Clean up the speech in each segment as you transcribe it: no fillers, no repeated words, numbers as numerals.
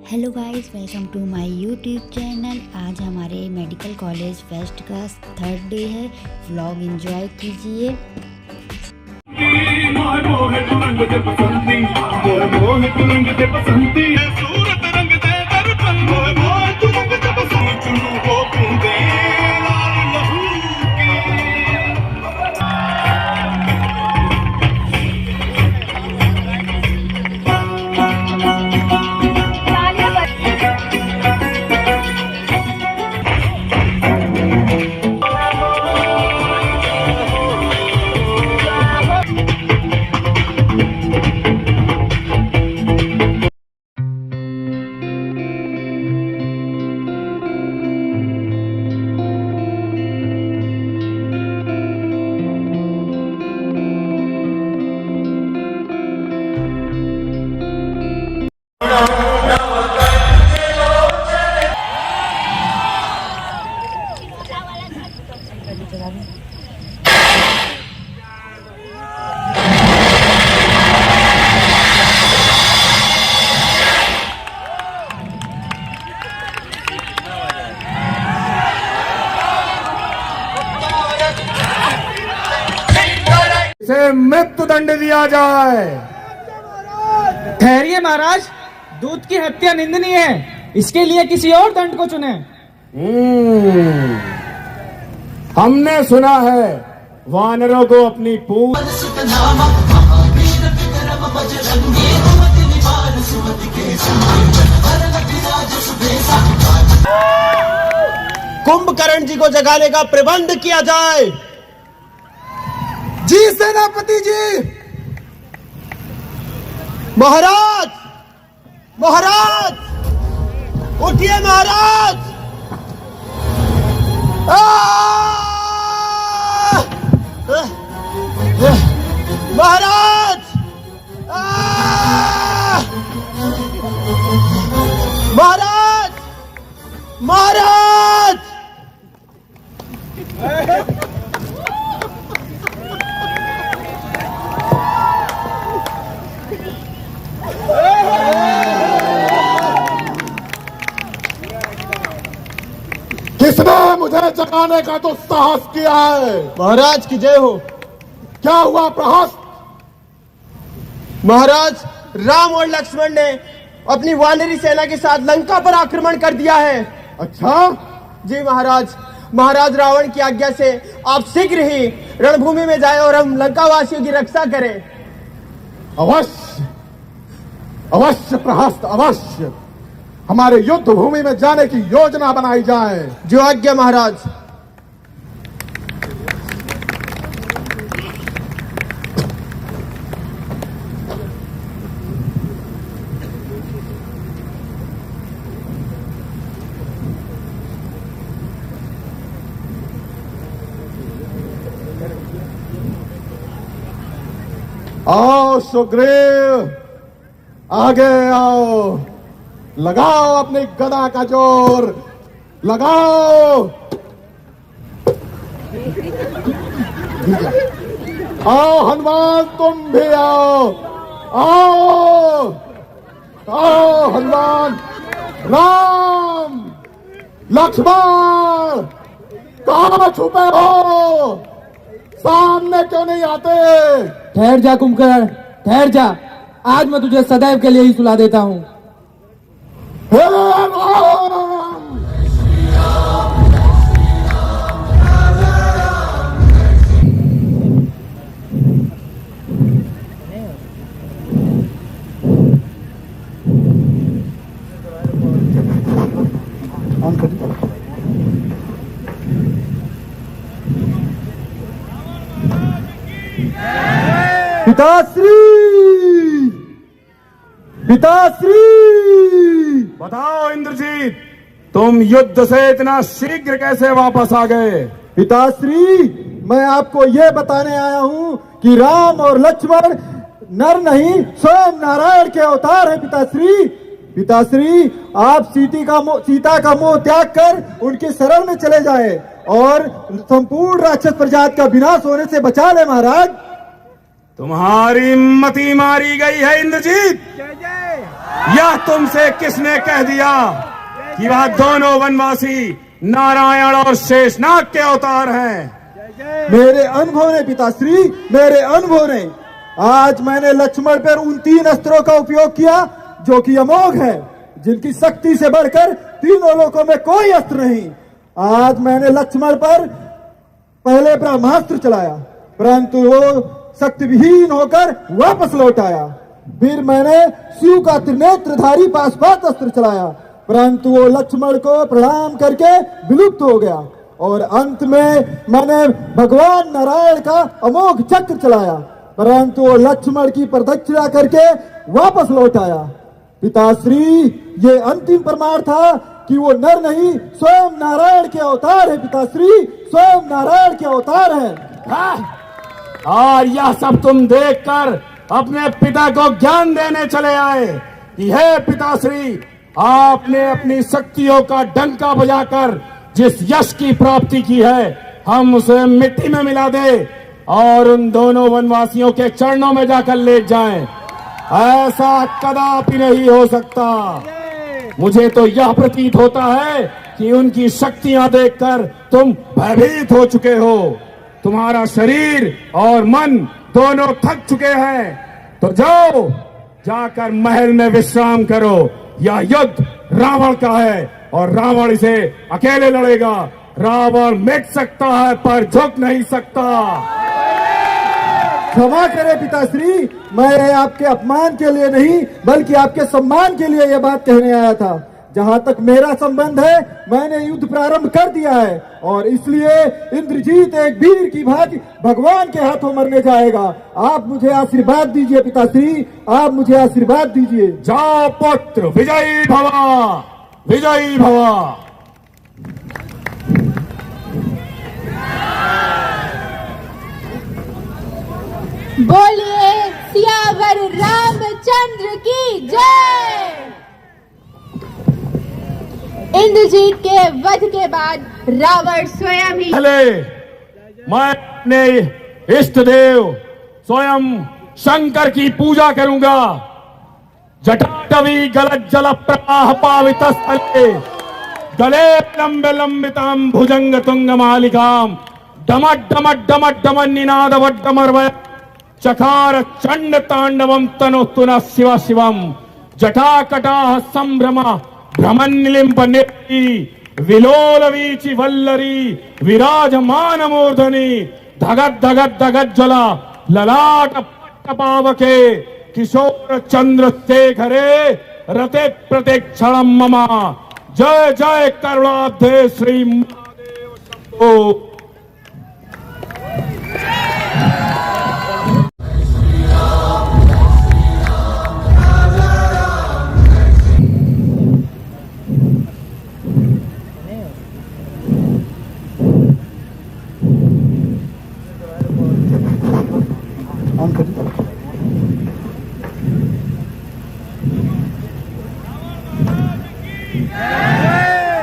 Hello guys, welcome to my YouTube channel. आज हमारे medical college fest का 3rd day है। व्लॉग एंजॉय कीजिए। इसे मृत्यु दंड दिया जाए। ठहरिए महाराज, दूत की हत्या निंदनीय है। इसके लिए किसी और दंड को चुने। हमने सुना है वानरों को अपनी पूछ कुंभकर्ण जी को जगाने का प्रबंध किया जाए। जी सेनापति जी। महाराज, महाराज, उठिए महाराज। महाराज, महाराज, महाराज। किसने मुझे जगाने का तो साहस किया है? महाराज की जय हो। क्या हुआ प्रहस्त? महाराज, राम और लक्ष्मण ने अपनी वानरी सेना के साथ लंका पर आक्रमण कर दिया है। अच्छा जी महाराज। महाराज, रावण की आज्ञा से आप शीघ्र ही रणभूमि में जाएं और हम लंका वासियों की रक्षा करें। अवश्य अवश्य प्रहस्त, अवश्य हमारे युद्ध भूमि में जाने की योजना बनाई जाए। जो आज्ञा महाराज। आओ सुग्रीव, आगे आओ। लगाओ अपनी गदा का जोर, लगाओ। आओ हनुमान, तुम भी आओ। आओ आओ हनुमान, राम, लक्ष्मण, कहां छुपे हो? सामने क्यों नहीं आते? ठहर जा कुंभकर्ण, ठहर जा। आज मैं तुझे सदैव के लिए ही सुला देता हूँ। हे राम! पिताश्री, पिताश्री। बताओ इंद्रजीत, तुम युद्ध से इतना शीघ्र कैसे वापस आ गए? पिताश्री, मैं आपको यह बताने आया हूं कि राम और लक्ष्मण नर नहीं स्वयं नारायण के अवतार हैं। पिताश्री, पिताश्री, आप सीता का मोह त्याग कर उनके शरण में चले जाएं और संपूर्ण राक्षस प्रजाति का विनाश होने से बचा ले। महाराज, तुम्हारी मति मारी गई है इंद्रजीत। जय जय। यह तुमसे किसने कह दिया कि वह दोनों वनवासी नारायण और शेषनाग के अवतार हैं? मेरे अनुभव ने पिताश्री, मेरे अनुभव ने। आज मैंने लक्ष्मण पर उन 3 अस्त्रों का उपयोग किया जो कि अमोघ है, जिनकी शक्ति से बढ़कर तीनों लोकों में कोई अस्त्र नहीं। आज मैंने लक्ष्मण पर पहले ब्रह्मास्त्र चलाया, परंतु वो शक्ति विहीन होकर वापस लौट आया। फिर मैंने शिव का त्रिनेत्रधारी पाशुपत अस्त्र चलाया, परंतु वो लक्ष्मण को प्रणाम करके विलुप्त हो गया। और अंत में मैंने भगवान नारायण का अमोघ चक्र चलाया, परंतु वो लक्ष्मण की प्रदक्षिणा करके वापस लौट आया। पिताश्री, ये अंतिम प्रमाण था कि वो नर नहीं स्वयं नारायण के अवतार है। पिताश्री, स्वयं नारायण के अवतार है। और यह सब तुम देखकर अपने पिता को ज्ञान देने चले आए कि हे पिताश्री, आपने अपनी शक्तियों का डंका बजाकर जिस यश की प्राप्ति की है, हम उसे मिट्टी में मिला दे और उन दोनों वनवासियों के चरणों में जाकर लेट जाएं। ऐसा कदापि नहीं हो सकता। मुझे तो यह प्रतीत होता है कि उनकी शक्तियां देखकर तुम भयभीत हो चुके हो। तुम्हारा शरीर और मन दोनों थक चुके हैं। तो जाओ, जाकर महल में विश्राम करो। यह युद्ध रावण का है और रावण इसे अकेले लड़ेगा। रावण मिट सकता है पर झुक नहीं सकता। क्षमा करें पिताश्री, मैं आपके अपमान के लिए नहीं बल्कि आपके सम्मान के लिए यह बात कहने आया था। जहां तक मेरा संबंध है, मैंने युद्ध प्रारंभ कर दिया है और इसलिए इंद्रजीत एक वीर की भांति भगवान के हाथों मरने जाएगा। आप मुझे आशीर्वाद दीजिए पिताश्री, आप मुझे आशीर्वाद दीजिए। जाओ पुत्र, विजयी भवा, विजयी भवा। बोलिए सियावर रामचंद्र की जय। इंद्रजीत के वध के बाद रावण स्वयं ही पहले मैं अपने इष्ट देव स्वयं शंकर की पूजा करूंगा। जटाटवी गलत जल प्रवाह पावित स्थले गले लंबे लंबिताम भुजंग तुंग मालिकाम डमट डमट डमट डमन निनाद वड्डमर्वय चकार चंड तांडवम तनोस्तुन शिव शिवम जटाकटाह संभ्रम भ्रमन्निलिम्प नेत्री विलोल वीचि वल्लरी विराजमान मूर्धनि धगत धगत धगत ज्वला ललाट पावके किशोर चंद्र शेखरे रते प्रत्यक्षणम ममा। जय जय करुणाब्धे श्री महादेव शंभो।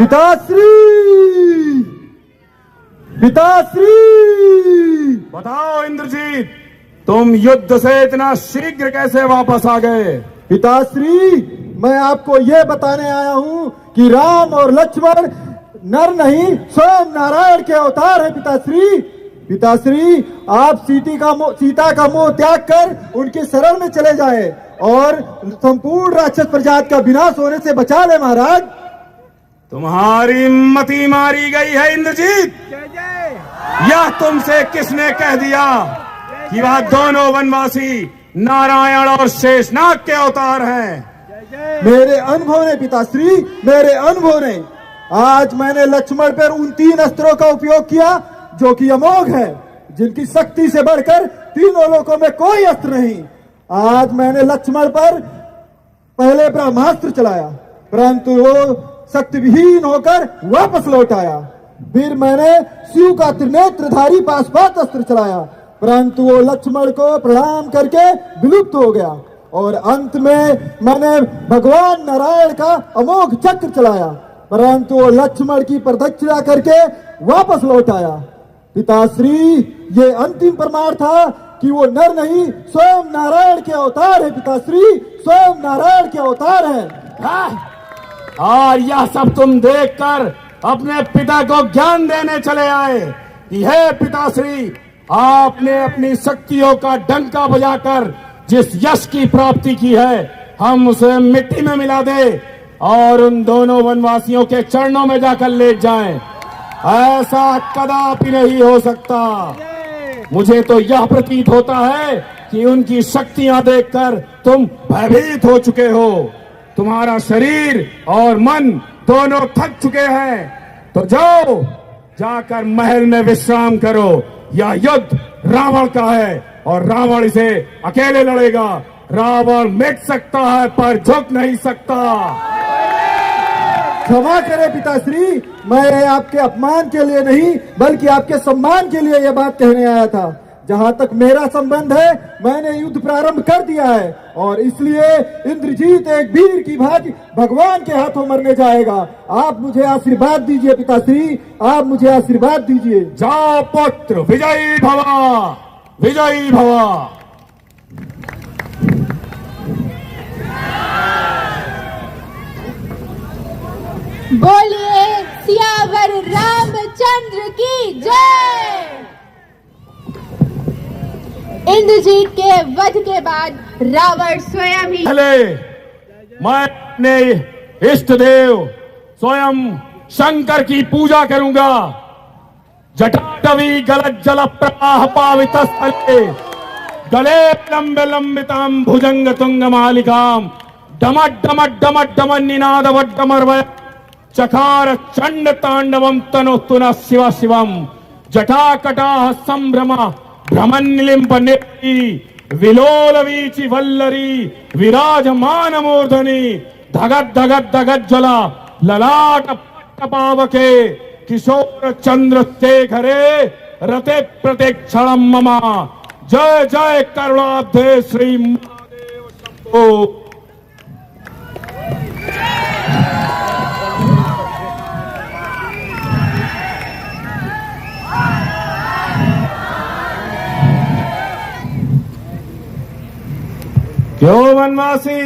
पिताश्री, पिताश्री, बताओ इंद्रजीत, तुम युद्ध से इतना शीघ्र कैसे वापस आ गए? पिताश्री, मैं आपको यह बताने आया हूं कि राम और लक्ष्मण नर नहीं स्वयं नारायण के अवतार है। पिताश्री, पिताश्री, आप सीता का मोह त्याग कर उनके शरण में चले जाएं और संपूर्ण राक्षस प्रजाति का विनाश होने से बचा ले। महाराज, तुम्हारी मति मारी गई है इंद्रजीत। यह तुमसे किसने कह दिया कि वह दोनों वनवासी नारायण और शेषनाग के अवतार हैं? मेरे अनुभव ने पिताश्री, मेरे अनुभव ने। आज मैंने लक्ष्मण पर उन 3 अस्त्रों का उपयोग किया जो कि अमोघ है, जिनकी शक्ति से बढ़कर तीनों लोकों में कोई अस्त्र नहीं। आज मैंने लक्ष्मण पर पहले ब्रह्मास्त्र चलाया, परंतु वो शक्ति विहीन होकर वापस लौट आया। फिर मैंने शिव का त्रिनेत्रधारी पाशुपत अस्त्र चलाया, परंतु वो लक्ष्मण को प्रणाम करके विलुप्त हो गया। और अंत में मैंने भगवान नारायण का अमोघ चक्र चलाया, परंतु वो लक्ष्मण की प्रदक्षिणा करके वापस लौट आया। पिताश्री, ये अंतिम प्रमाण था कि वो नर नहीं स्वयं नारायण के अवतार है। पिताश्री, स्वयं नारायण के अवतार हैं। और यह सब तुम देखकर अपने पिता को ज्ञान देने चले आए कि हे पिताश्री, आपने अपनी शक्तियों का डंका बजाकर जिस यश की प्राप्ति की है, हम उसे मिट्टी में मिला दे और उन दोनों वनवासियों के चरणों में जाकर लेट जाएं। ऐसा कदापि नहीं हो सकता। मुझे तो यह प्रतीत होता है कि उनकी शक्तियां देखकर तुम भयभीत हो चुके हो। तुम्हारा शरीर और मन दोनों थक चुके हैं। तो जाओ, जाकर महल में विश्राम करो। यह युद्ध रावण का है और रावण इसे अकेले लड़ेगा। रावण मिट सकता है पर झुक नहीं सकता। क्षमा करें पिताश्री, मैं आपके अपमान के लिए नहीं बल्कि आपके सम्मान के लिए यह बात कहने आया था। जहां तक मेरा संबंध है, मैंने युद्ध प्रारंभ कर दिया है और इसलिए इंद्रजीत एक वीर की भांति भगवान के हाथों मरने जाएगा। आप मुझे आशीर्वाद दीजिए पिताश्री, आप मुझे आशीर्वाद दीजिए। जाओ पुत्र, विजयी भवा, विजयी भवा। बोलिए सियावर रामचंद्र की जय। इंद्रजीत के वध के बाद रावण स्वयं ही पहले मैं अपने इष्ट देव स्वयं शंकर की पूजा करूंगा। जटाटवी गलत जल प्रवाह पावित स्थले गले लंबे लंबिताम भुजंग तुंग मालिकाम डमट डमट डमट डमन निनाद वड्डमर्वय चकार चंड तांडवम तनोस्तुन शिव शिवम जटाकटा संभ्रम भ्रमण निलिंब नेत्री विलोल वीचि वल्लरी विराजमान मूर्धनि धगत धगत धगत जला ललाट पावके किशोर चंद्र शेखरे रते प्रत्यक्षणम मम। जय जय करुणाब्धे श्री महादेव शंभो। क्यों वनवासी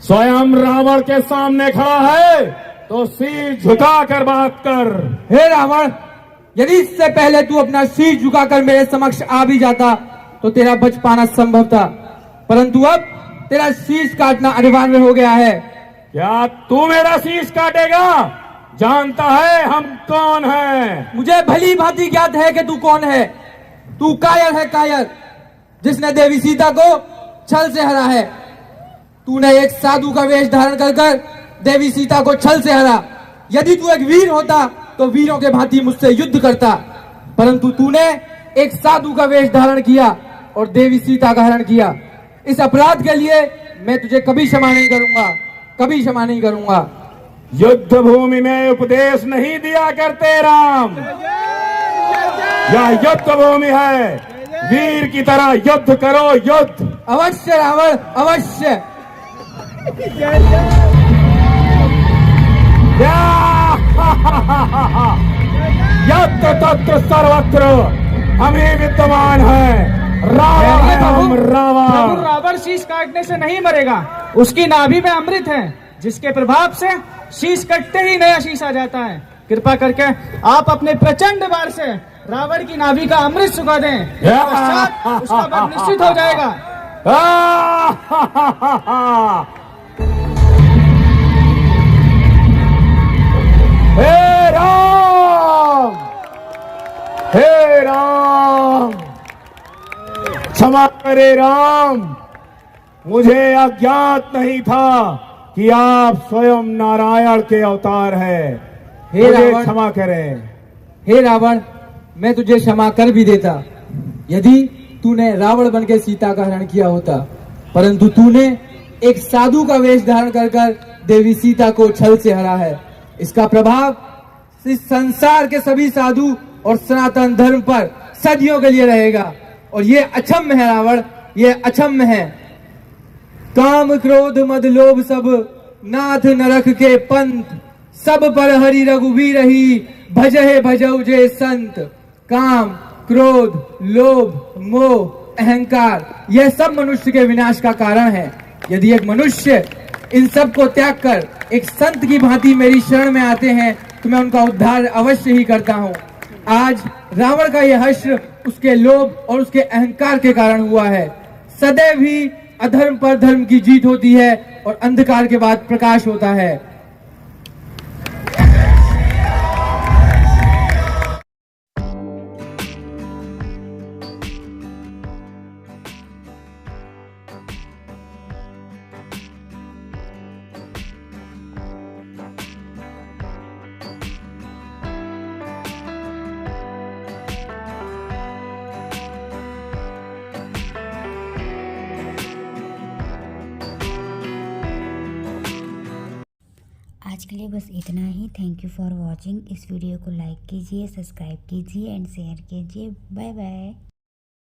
स्वयं रावण के सामने खड़ा है तो सिर झुकाकर बात कर। हे रावण, यदि इससे पहले तू अपना शीश झुकाकर मेरे समक्ष आ भी जाता तो तेरा बच पाना संभव था, परंतु अब तेरा शीश काटना अनिवार्य हो गया है। क्या तू मेरा शीश काटेगा? जानता है हम कौन हैं? मुझे भली भांति ज्ञात है कि तू कौन है। तू कायर है, कायर, जिसने देवी सीता को छल से हरा है। तूने एक साधु का वेश धारण कर देवी सीता को छल से हरा। यदि तू एक वीर होता तो वीरों के भांति मुझसे युद्ध करता, परंतु तूने एक साधु का वेश धारण किया और देवी सीता का हरण किया। इस अपराध के लिए मैं तुझे कभी क्षमा नहीं करूंगा, कभी क्षमा नहीं करूंगा। युद्ध भूमि में उपदेश नहीं दिया करते राम। यह युद्ध भूमि है, वीर की तरह युद्ध करो, युद्ध। अवश्य रावण, अवश्य। यत्र तत्र सर्वत्र हम ही विद्यमान है। रावण रावण रावण शीश काटने से नहीं मरेगा, उसकी नाभि में अमृत है, जिसके प्रभाव से शीश कटते ही नया शीश आ जाता है। कृपा करके आप अपने प्रचंड बाण से रावण की नाभि का अमृत सुखा दें, पश्चात उसका वध निश्चित हो जाएगा। हे राम, हे राम, क्षमा करे राम, मुझे अज्ञात नहीं था कि आप स्वयं नारायण के अवतार हैं। हे रावण, क्षमा करें। हे रावण, मैं तुझे क्षमा कर भी देता यदि तूने रावण बन के सीता का हरण किया होता, परंतु तूने एक साधु का वेश धारण कर देवी सीता को छल से हरा है। इसका प्रभाव इस संसार के सभी साधु और सनातन धर्म पर सदियों के लिए रहेगा और ये अक्षम्य है रावण, ये अक्षम्य है। काम क्रोध मद लोभ सब नाथ नरक के पंथ, सब पर हरि रघुवीर ही भजहे भजऊ जे संत। काम क्रोध लोभ मोह अहंकार, यह सब मनुष्य के विनाश का कारण है। यदि एक मनुष्य इन सब को त्याग कर एक संत की भांति मेरी शरण में आते हैं तो मैं उनका उद्धार अवश्य ही करता हूँ। आज रावण का यह हश्र उसके लोभ और उसके अहंकार के कारण हुआ है। सदैव ही अधर्म पर धर्म की जीत होती है और अंधकार के बाद प्रकाश होता है। आज के लिए बस इतना ही। Thank you for watching. इस वीडियो को लाइक कीजिए, सब्सक्राइब कीजिए एंड शेयर कीजिए। Bye bye.